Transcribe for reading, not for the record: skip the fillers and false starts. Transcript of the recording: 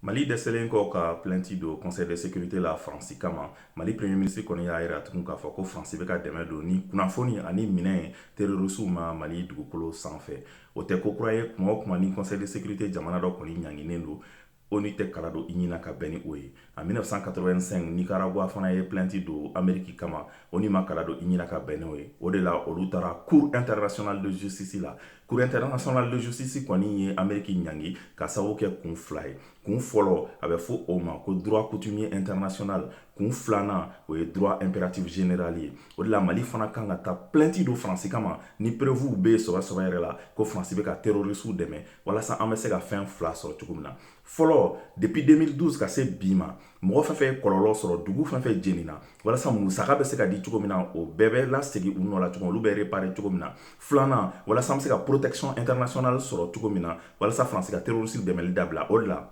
Mali dɛsɛlen kɔ ka plainte don conseil de sécurité la Faransi kama Mali premier ministre kɔni y'a yira tugun k'a fɔ ko Faransi bɛ ka dɛmɛ don ni kunnafoni ani minɛn terrorisiw ma Mali dugukolo sanfɛ o tɛ ko kura ye kuma o kuma ni conseil de sécurité jamana dɔ kɔni ɲanginen don ONU tɛ kala don i ɲina ka bɛn ni o ye en 1985 Nicaragua fana ye plainte don Amérique kama ONU ma kala don i ɲina ka bɛn n'o ye o de la olu taara Cour internationale de justice la Cour internationale de justice kɔni ye Amérique ɲangi ka sababu kɛ kun fila ye kun fɔlɔ a bɛ fɔ o ma ko droit coutumier international kun filanan o ye droit impératif général ye o de la Mali fana kan ka taa plainte don Faransi kama ni preuve bɛ sɔrɔ yɛrɛ la ko Faransi bɛ ka terroriste dɛmɛ walasa an bɛ se ka fɛn fila sɔrɔ cogo min na fɔlɔ depuis 2012 ka se bi ma mɔgɔ fɛn fɛn ye kɔlɔlɔ sɔrɔ dugu fɛn fɛn jenina walasa musaka bɛ se ka di cogo min na o bɛɛ bɛ lasegin u nɔ la cogo min olu bɛ réparer cogo min na filanan walasa an bɛ se ka protection internationale sɔrɔ cogo min na walasa Faransi ka terroriste dɛmɛli dabila o de la